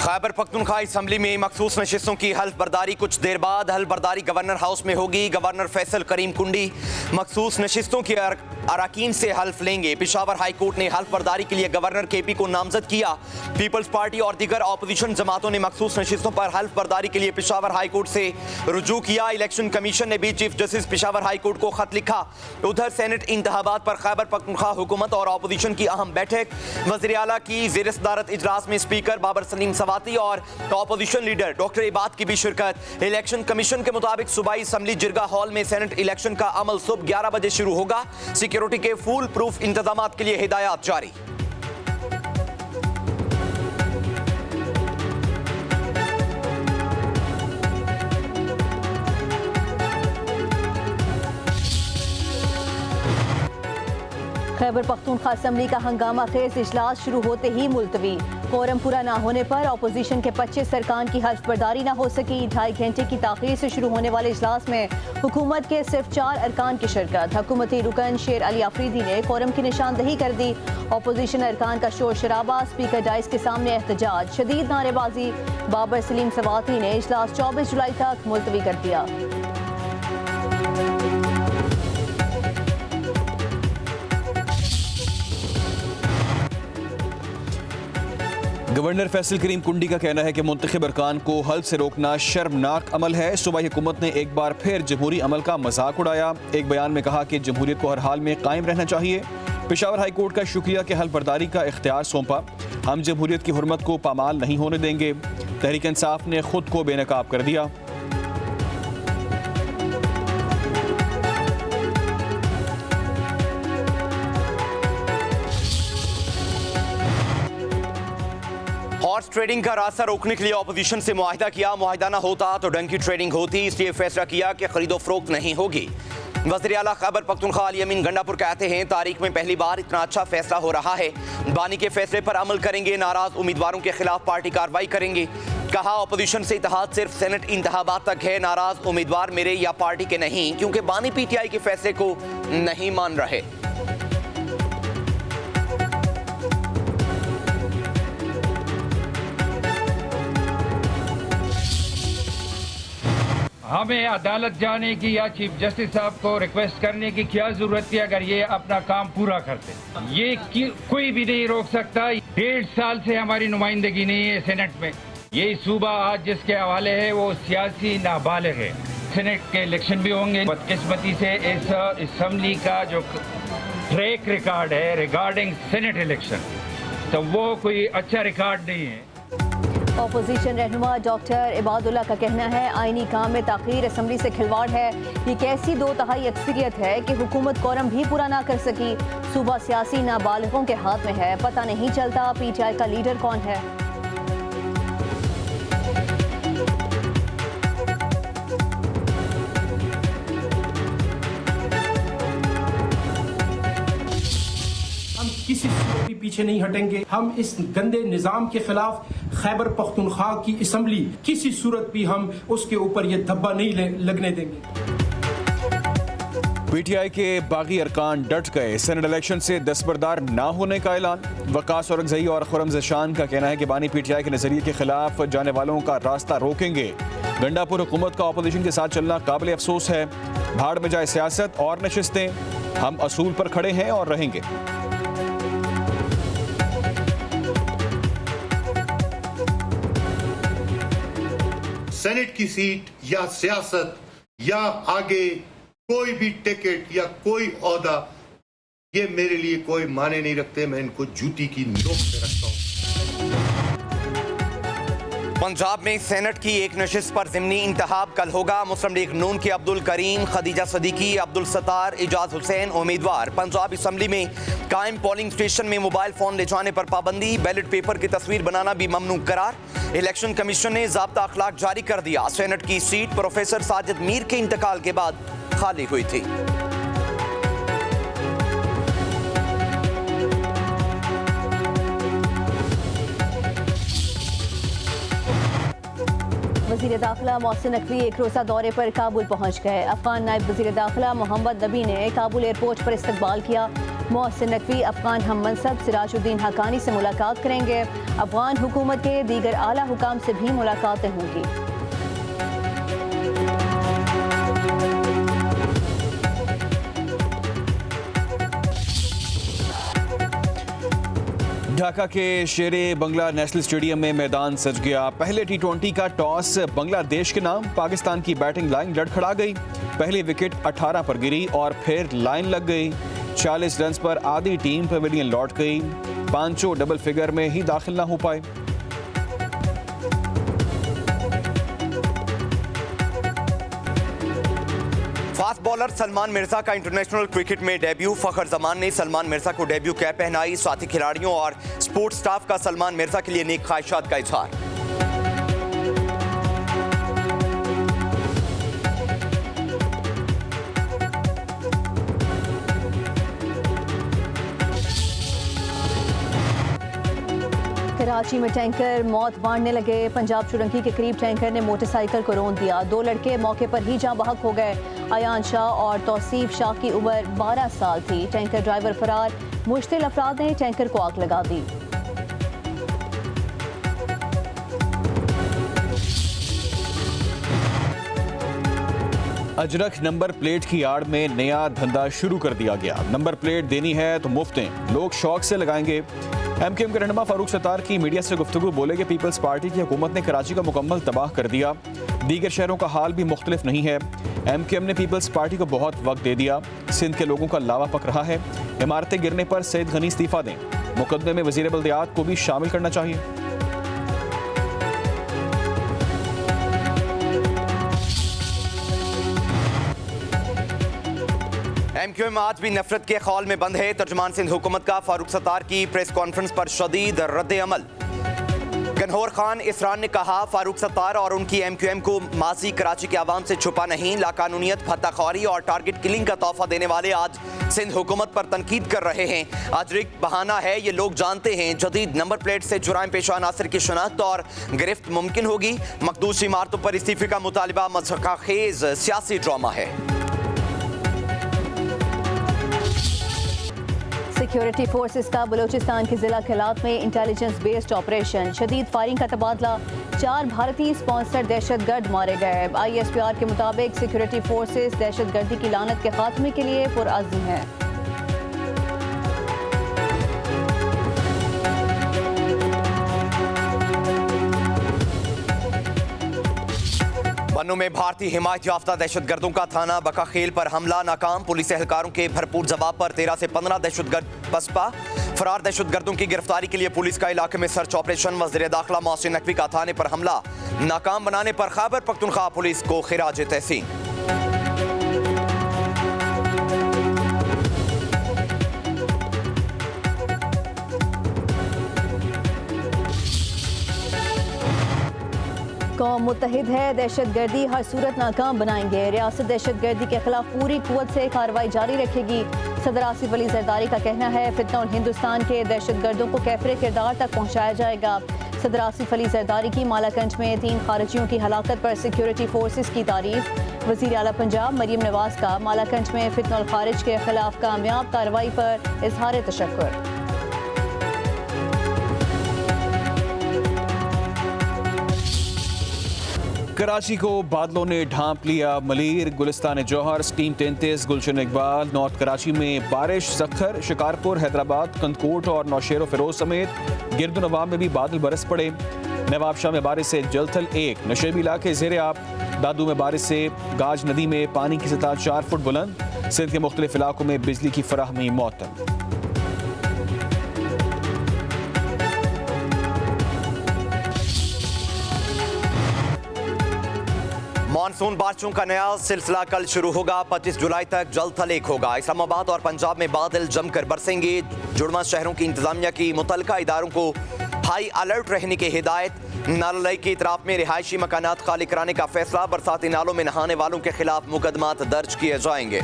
Khyber Pakhtunkhwa assembly में मखसूस नशिस्तों की हल्फ बर्दारी कुछ देर बाद हल्फ बर्दारी गवर्नर हाउस में होगी। गवर्नर फैसल करीम कुंडी मखसूस नशिस्तों के अरकान से हल्फ लेंगे। पेशावर हाई कोर्ट ने हल्फ बर्दारी के लिए गवर्नर KP को नामजद किया। पीपल्स पार्टी और दीगर अपोजिशन जमातों ने मखसूस नशिस्तों पर हल्फ बर्दारी के लिए पेशावर हाई कोर्ट से रुजू किया। इलेक्शन कमीशन ने भी chief justice Peshawar high court को खत लिखा। उधर सेनेट इंतखाबात पर खैबर पख्तूनख्वा हुकूमत और अपोजिशन की अहम बैठक। वज़ीर आला की ज़ेर सदारत इजलास में स्पीकर बाबर सलीम सवाती और अपोजिशन लीडर डॉक्टर इबाद की भी शिरकत। इलेक्शन कमीशन के मुताबिक सूबाई असम्बली जिरगा हॉल में सेनेट इलेक्शन का अमल सुबह 11 बजे शुरू होगा। सिक्योरिटी के फुल प्रूफ इंतजाम के लिए हिदायत जारी। खैबर पख्तूनख्वा असम्बली का हंगामा खेज इजलास शुरू होते ही मुलतवी। कोरम पूरा न होने पर अपोजिशन के 25 अरकान की हल्फ बर्दारी न हो सकी। 2.5 घंटे की ताख़ीर से शुरू होने वाले इजलास में हुकूमत के सिर्फ 4 अरकान की शिरकत। हुकूमती रुकन शेर अली आफरीदी ने कोरम की निशानदही कर दी। अपोजिशन अरकान का शोर शराबा, स्पीकर डाइस के सामने एहतजाज, शदीद नारेबाजी। बाबर सलीम सवाती ने इजलास 24 जुलाई तक मुलतवी कर दिया। गवर्नर फैसल करीम कुंडी का कहना है कि मुंतखब अरकान को हल्फ से रोकना शर्मनाक अमल है। सूबाई हुकूमत ने एक बार फिर जमहूरी अमल का मजाक उड़ाया। एक बयान में कहा कि जमहूरियत को हर हाल में कायम रहना चाहिए। पेशावर हाई कोर्ट का शुक्रिया कि हल्फ बर्दारी का इख्तियार सौंपा। हम जमहूरियत की हुर्मत को पामाल नहीं होने देंगे। तहरीक इंसाफ ने खुद को बेनकाब कर दिया। हॉर्स ट्रेडिंग का रास्ता रोकने के लिए अपोजिशन से मुआहिदा किया। मुआहिदा ना होता तो डंकी ट्रेडिंग होती, इसलिए फैसला किया कि खरीदो फरोख्त नहीं होगी। वज़ीर आला खैबर पख्तूनख्वा अली अमीन गंडापुर कहते हैं तारीख में पहली बार इतना अच्छा फैसला हो रहा है। बानी के फैसले पर अमल करेंगे। नाराज उम्मीदवारों के खिलाफ पार्टी कार्रवाई करेंगे। कहा अपोजिशन से इत्तेहाद सिर्फ सेनेट इंतखाबात तक है। नाराज उम्मीदवार मेरे या पार्टी के नहीं, क्योंकि बानी PTI के फैसले को नहीं मान रहे। हमें अदालत जाने की या चीफ जस्टिस साहब को रिक्वेस्ट करने की क्या जरूरत थी अगर ये अपना काम पूरा करते। ये कोई भी नहीं रोक सकता। 1.5 साल से हमारी नुमाइंदगी नहीं है सेनेट में। यही सूबा आज जिसके हवाले है वो सियासी नाबालिग है। सेनेट के इलेक्शन भी होंगे। बदकिस्मती से इस असम्बली का जो ट्रैक रिकॉर्ड है रिगार्डिंग सेनेट इलेक्शन, तो वो कोई अच्छा रिकॉर्ड नहीं है। अपोजिशन रहनुमा डॉक्टर इबादुल्ला का कहना है आईनी काम में ताख़ीर असम्बली से खिलवाड़ है। ये कैसी 2/3 अक्सरियत है कि हुकूमत कोरम भी पूरा ना कर सकी। सूबा सियासी नाबालिगों के हाथ में है, पता नहीं चलता PTI का लीडर कौन है। किसी सूरत भी पीछे नहीं हटेंगे। हम इस गंदे निजाम के खिलाफ खैबर पख्तूनख्वा की असम्बली किसी सूरत भी हम उसके ऊपर ये धब्बा नहीं लगने देंगे। PTI के बागी अरकान डट गए। सेनेट इलेक्शन से दस्तबरदार ना होने का ऐलान। वकास औरंगज़ई और खुर्रम ज़शान का कहना है कि बानी PTI के नजरिए के खिलाफ जाने वालों का रास्ता रोकेंगे। गंडापुर हुकूमत का अपोजिशन के साथ चलना काबिल अफसोस है। भाड़ में जाए सियासत और नशिस्तें, हम असूल पर खड़े हैं और रहेंगे। सेनेट की सीट या सियासत या आगे कोई भी टिकट या कोई ओहदा, ये मेरे लिए कोई माने नहीं रखते। मैं इनको जूती की नोक पे रखता हूं। पंजाब में सेनेट की एक नशिस्त पर ज़िमनी इंतखाब कल होगा। मुस्लिम लीग नून के अब्दुल करीम, खदीजा सदीकी, अब्दुल सत्तार, इजाज हुसैन उम्मीदवार। पंजाब असम्बली में कायम पोलिंग स्टेशन में मोबाइल फोन ले जाने पर पाबंदी। बैलेट पेपर की तस्वीर बनाना भी ममनू करार। इलेक्शन कमीशन ने ज़ाब्ता अखलाक जारी कर दिया। सेनेट की सीट प्रोफेसर साजिद मीर के इंतकाल के बाद खाली हुई थी। वज़ीर दाखिला मोहसिन नकवी एक रोज़ा दौरे पर काबुल पहुँच गए। अफगान नायब वज़ीर दाखिला मोहम्मद नबी ने काबुल एयरपोर्ट पर इस्तकबाल किया। मोहसिन नकवी अफगान हम मनसब सिराजुद्दीन हक्कानी से मुलाकात करेंगे। अफगान हुकूमत के दीगर आला हुकाम से भी मुलाकातें होंगी। ढाका के शेरे बंगला नेशनल स्टेडियम में मैदान सज गया। पहले T20 का टॉस बांग्लादेश के नाम, पाकिस्तान की बैटिंग लाइन लड़खड़ा गई। पहली विकेट 18 पर गिरी और फिर लाइन लग गई। 40 रन पर आधी टीम पवेलियन लौट गई। पांचों डबल फिगर में ही दाखिल ना हो पाए। फास्ट बॉलर सलमान मिर्जा का इंटरनेशनल क्रिकेट में डेब्यू। फखर जमान ने सलमान मिर्जा को डेब्यू कैप पहनाई। साथी खिलाड़ियों और स्पोर्ट्स स्टाफ का सलमान मिर्जा के लिए नेक ख्वाहिशात का इजहार। कराची में टैंकर मौत बांटने लगे। पंजाब चुरंगी के करीब टैंकर ने मोटरसाइकिल को रौंद दिया। 2 लड़के मौके पर ही जाँ बहक हो गए। अयान शाह और तौसीफ शाह की उम्र 12 साल थी। टैंकर ड्राइवर फरार। मुश्तिल अफराद ने टैंकर को आग लगा दी। अजरक नंबर प्लेट की आड़ में नया धंधा शुरू कर दिया गया। नंबर प्लेट देनी है तो मुफ्त दें, लोग शौक से लगाएंगे। MQM के रहनुमा फारूक सत्तार की मीडिया से गुफ्तगू, बोले कि पीपल्स पार्टी की हुकूमत ने कराची का मुकम्मल तबाह कर दिया। दीगर शहरों का हाल भी मुख्तलिफ नहीं है। MQM ने पीपल्स पार्टी को बहुत वक्त दे दिया। सिंध के लोगों का लावा पक रहा है। इमारतें गिरने पर सैयद गनी इस्तीफा दें। मुकदमे में वजीर बल्दियात को भी शामिल करना चाहिए। MQM आज भी नफरत के खौल में बंद है। तर्जुमान सिंध हुकूमत का फारूक सत्तार की प्रेस कॉन्फ्रेंस पर शदीद रद्द अमल। गनहौर खान इसरान ने कहा, फारूक सत्तार और उनकी MQM को माजी कराची के आवाम से छुपा नहीं। लाकानूनियत, फत्ताखोरी और टारगेट किलिंग का तोहफा देने वाले आज सिंध हुकूमत पर तनकीद कर रहे हैं। अजरिक बहाना है, ये लोग जानते हैं। जदीद नंबर प्लेट से जुराइम पेशा अनासर की शनाख्त और गिरफ्त मुमकिन होगी। मकदूस इमारतों पर इस्तीफे का मुतालिबा मज़हक़ाखेज़ सियासी ड्रामा है। सिक्योरिटी फोर्सेस का बलूचिस्तान के जिला खिलात में इंटेलिजेंस बेस्ड ऑपरेशन। शदीद फायरिंग का तबादला। 4 भारतीय स्पॉन्सर्ड दहशतगर्द मारे गए। ISPR के मुताबिक सिक्योरिटी फोर्सेस दहशतगर्दी की लानत के खात्मे के लिए पुरअज़्म है। बन्नू में भारतीय हिमायत याफ्ता दहशतगर्दों का थाना बकाखेल पर हमला नाकाम। पुलिस एहलकारों के भरपूर जवाब पर 13 से 15 दहशतगर्द पसपा। फरार दहशतगर्दों की गिरफ्तारी के लिए पुलिस का इलाके में सर्च ऑपरेशन। वज़ीर दाखिला मोहसिन नकवी का थाने पर हमला नाकाम बनाने पर खैबर पख्तूनख्वा पुलिस को खिराज तहसीन। कौम मुत्तहिद है, दहशतगर्दी हर सूरत नाकाम बनाएंगे। रियासत दहशतगर्दी के खिलाफ पूरी कुव्वत से कार्रवाई जारी रखेगी। सदर आसिफ अली जरदारी का कहना है, फितनौल हिंदुस्तान के दहशतगर्दों को कैफरे किरदार तक पहुँचाया जाएगा। सदर आसिफ अली जरदारी की मालाकंज में 3 खारिजियों की हलाकत पर सिक्योरिटी फोर्सेस की तारीफ। वज़ीर आला पंजाब मरीम नवाज का मालाकंज में फितनौल खारिज के खिलाफ कामयाब कार्रवाई पर इजहार तशक्कुर। कराची को बादलों ने ढांप लिया। मलीर, गुलिस्तान जौहर, स्टीम 33, गुलशन इकबाल। नॉर्थ कराची में बारिश। सख्तर, शिकारपुर, हैदराबाद, कंदकोट और नौशेरो फिरोज समेत गिरदुनवाब में भी बादल बरस पड़े। नवाबशाह में बारिश से जलथल 1, नशेबी इलाके ज़ेरे आब। दादू में बारिश से गाज नदी में पानी की सतह 4 फुट बुलंद। सिंध के मुख्तलिफ इलाकों में बिजली की फराहमी मुअत्तल। मानसून बारिशों का नया सिलसिला कल शुरू होगा। 25 जुलाई तक जलथल 1 होगा। इस्लामाबाद और पंजाब में बादल जमकर बरसेंगे। जुड़वा शहरों की इंतजामिया की मुतल्लिका इदारों को हाई अलर्ट रहने की हिदायत। नालाई की इतराफ में रिहायशी मकानात खाली कराने का फैसला। बरसाती नालों में नहाने वालों के खिलाफ मुकदमात दर्ज किए जाएंगे।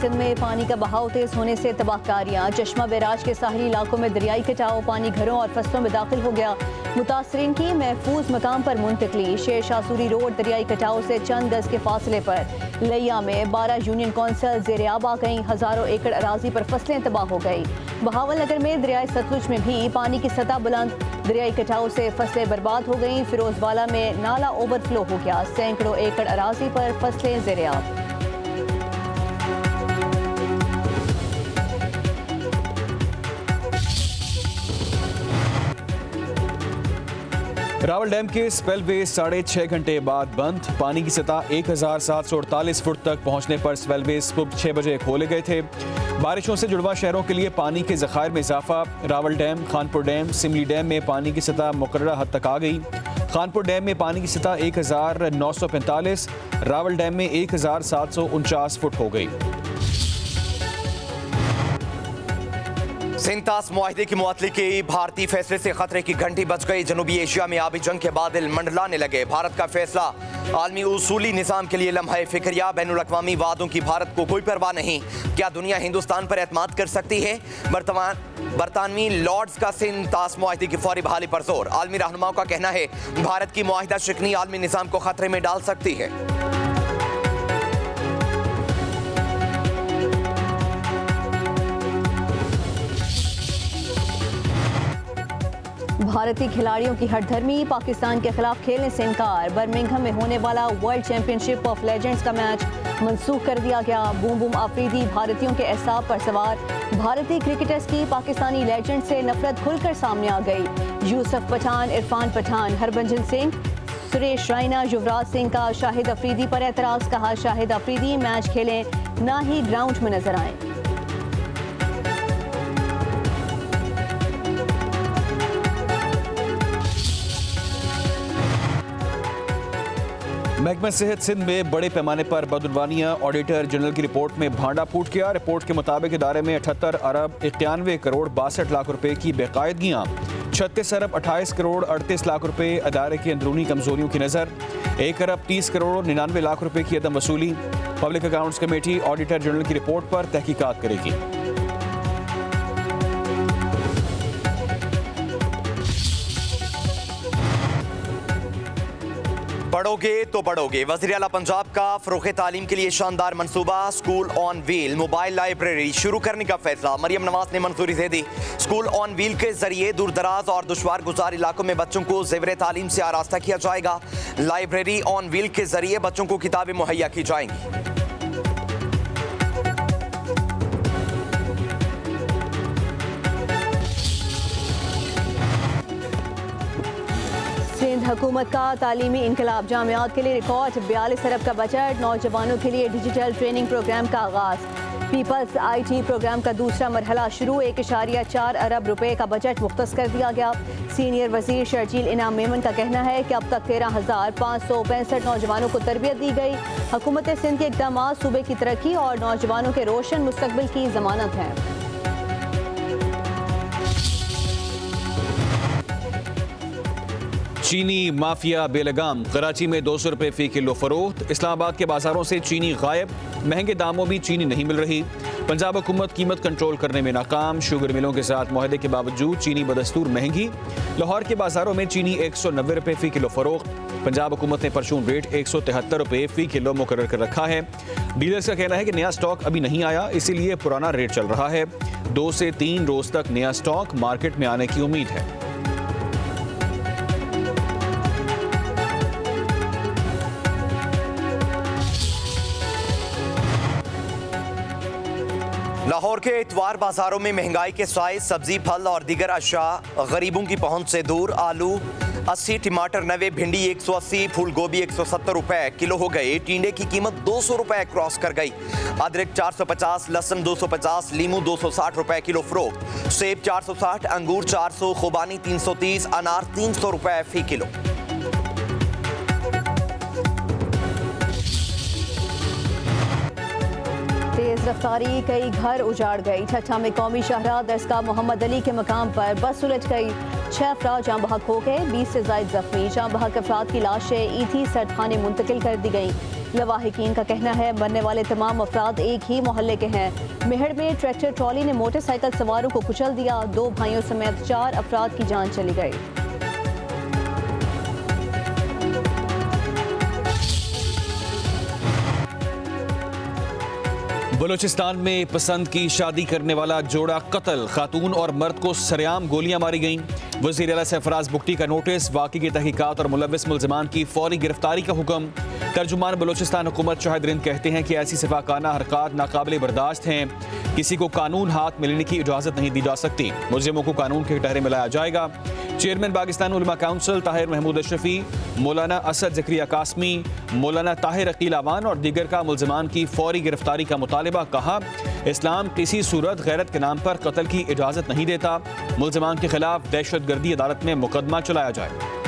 सिंध में पानी का बहाव तेज होने से तबाहकारियां। चश्मा बैराज के साहिली इलाकों में दरियाई कटाव, पानी घरों और फसलों में दाखिल हो गया। मुतासरीन की महफूज मकाम पर मुंतकली। शेर शाह सूरी रोड दरियाई कटाव से चंद गज के फासले पर। लिया में 12 यूनियन कौंसिल ज़ेर-ए-आब आ गई। हजारों एकड़ अराजी पर फसलें तबाह हो गई। बहावलनगर में दरियाई सतलुज में भी पानी की सतह बुलंद। दरियाई कटाव से फसलें बर्बाद हो गईं। फिरोजवाला में नाला ओवरफ्लो हो गया। सैकड़ों एकड़ अराजी पर फसलें ज़ेर-ए-आब। रावल डैम के स्पेलवे 6.5 घंटे बाद बंद। पानी की सतह 1748 फुट तक पहुंचने पर स्पेलवे सुबह 6 बजे खोले गए थे। बारिशों से जुड़वा शहरों के लिए पानी के ज़खायर में इजाफा। Rawal dam, Khanpur dam, Simly dam में पानी की सतह मुकर्ररा हद तक आ गई। खानपुर डैम में पानी की सतह 1945, रावल डैम में 1749 फुट हो गई। सिंतास मुआहदे की मुअत्तली के भारतीय फैसले से खतरे की घंटी बज गई। जनूबी एशिया में आबी जंग के बादल मंडलाने लगे। भारत का फैसला आलमी उसूली निज़ाम के लिए लम्हा फिक्रिया। बैनुल अक़वामी वादों की भारत को कोई परवाह नहीं। क्या दुनिया हिंदुस्तान पर एतमाद कर सकती है? बरतानवी लॉर्ड्स का सिंतास मुआहदे की फौरी बहाली पर जोर। आलमी रहनुमाओं का कहना है भारत की मुआहिदा शिकनी आलमी निज़ाम को खतरे में डाल सकती है। भारतीय खिलाड़ियों की हठधर्मी। पाकिस्तान के खिलाफ खेलने से इनकार। बर्मिंघम में होने वाला वर्ल्ड चैंपियनशिप ऑफ लेजेंड्स का मैच मंसूख कर दिया गया। बूम बूम आफरीदी भारतीयों के एहसाब पर सवार। भारतीय क्रिकेटर्स की पाकिस्तानी लेजेंड से नफरत खुलकर सामने आ गई। यूसुफ पठान, इरफान पठान, हरभजन सिंह, सुरेश रैना, युवराज सिंह का शाहिद अफरीदी पर एतराज़। कहा शाहिद अफरीदी मैच खेलें, ना ही ग्राउंड में नजर आए। महकमा सेहत सिंध में बड़े पैमाने पर बदउनवानियां। ऑडिटर जनरल की रिपोर्ट में भांडा फूट गया। रिपोर्ट के मुताबिक इदारे में 78 अरब 91 करोड़ 62 लाख रुपए की बेकायदगियां। 36 अरब 28 करोड़ 38 लाख रुपए अदारे की अंदरूनी कमजोरियों की नज़र। 1 अरब 30 करोड़ 99 लाख रुपए की अदम वसूली। Public accounts committee auditor general की रिपोर्ट पर तहकीकात करेगी। पढ़ोगे तो पढ़ोगे। वज़ीर आला पंजाब का फ़रोग़ तालीम के लिए शानदार मंसूबा। School on wheel mobile library शुरू करने का फैसला। मरियम नवाज ने मंजूरी दे दी। स्कूल ऑन व्हील के जरिए दूर दराज और दुश्वार गुजार इलाकों में बच्चों को ज़ेवर तालीम से आरास्ता किया जाएगा। लाइब्रेरी ऑन व्हील के जरिए बच्चों को किताबें मुहैया की जाएंगी। सिंध हुकूमत का तालीमी इनकलाब। जामियात के लिए रिकॉर्ड 42 अरब का बजट। नौजवानों के लिए डिजिटल ट्रेनिंग प्रोग्राम का आगाज। पीपल्स IT प्रोग्राम का दूसरा मरहला शुरू। 1.4 अरब रुपए का बजट मुख्तस कर दिया गया। सीनियर वजीर शर्जील इनाम मेमन का कहना है कि अब तक 13,565 नौजवानों को तरबियत दी गई। हुकूमत सिंध के इक़दाम सूबे की तरक्की और नौजवानों के रोशन मुस्तकबिल की जमानत है। चीनी माफिया बेलगाम। कराची में 200 रुपए फी किलो फरोख्त। इस्लामाबाद के बाजारों से चीनी गायब। महंगे दामों में चीनी नहीं मिल रही। पंजाब हुकूमत कीमत कंट्रोल करने में नाकाम। शुगर मिलों के साथ मुआहदे के बावजूद चीनी बदस्तूर महंगी। लाहौर के बाजारों में चीनी 190 रुपए फी किलो फरोख्त। पंजाब हुकूमत ने परचून रेट 173 रुपए फी किलो मुकर्रर कर रखा है। डीलर्स का कहना है कि नया स्टॉक अभी नहीं आया, इसीलिए पुराना रेट चल रहा है। 2 से 3 रोज तक नया स्टॉक मार्केट में आने की उम्मीद है। लाहौर के इतवार बाजारों में महंगाई के साइज सब्जी, फल और दीगर अशा गरीबों की पहुंच से दूर। आलू 80, टमाटर 90, भिंडी 180, फूल गोभी 170 रुपए किलो हो गए। टींडे की कीमत 200 रुपए क्रॉस कर गई। अदरक 450, लहसुन 250, लीमू 260 रुपए किलो फरोख्त। सेब 460, अंगूर 400, खुबानी 330, अनार 300 रुपए फी किलो। तेज रफ्तारी, कई घर उजाड़ गई। ठट्ठा में कौमी शाहराह दरगाह मोहम्मद अली के मकाम पर बस उलट गई। 6 अफराद जाँ बहक हो गए, 20 से ज्यादा जख्मी। जाँ बहक अफराद की लाशें ET सर्दखाने मुंतकिल कर दी गई। लवाहिकीन का कहना है मरने वाले तमाम अफराद एक ही मोहल्ले के हैं। मेहड़ में ट्रैक्टर ट्रॉली ने मोटरसाइकिल सवारों को कुचल दिया। 2 भाइयों समेत 4 अफराद की जान चली गई। बलूचिस्तान में पसंद की शादी करने वाला जोड़ा कत्ल, खातून और मर्द को सरेआम गोलियां मारी गईं। वज़ीर आला सरफराज बुगटी का नोटिस, वाक़ई की तहकीकात और मुलव्विस मुल्ज़िमान की फौरी गिरफ्तारी का हुक्म। तर्जुमान बलूचिस्तान हुकूमत शाहिद रिंद कहते हैं कि ऐसी सिफाकाना हरकत नाकाबिले बर्दाश्त हैं। किसी को कानून हाथ में लेने की इजाज़त नहीं दी जा सकती। मुलजिमों को कानून के कटहरे में लाया जाएगा। चेयरमैन पाकिस्तान उलमा काउंसिल ताहिर महमूद अशरफी, मौलाना असद ज़करिया कासमी, मौलाना ताहिर अकील आवान और दीगर का मुल्ज़िमान की फौरी गिरफ्तारी का मुतालिबा। कहा, इस्लाम किसी सूरत गैरत के नाम पर कत्ल की इजाज़त नहीं देता। मुल्ज़िमान के खिलाफ दहशतगर्दी अदालत में मुकदमा चलाया जाए।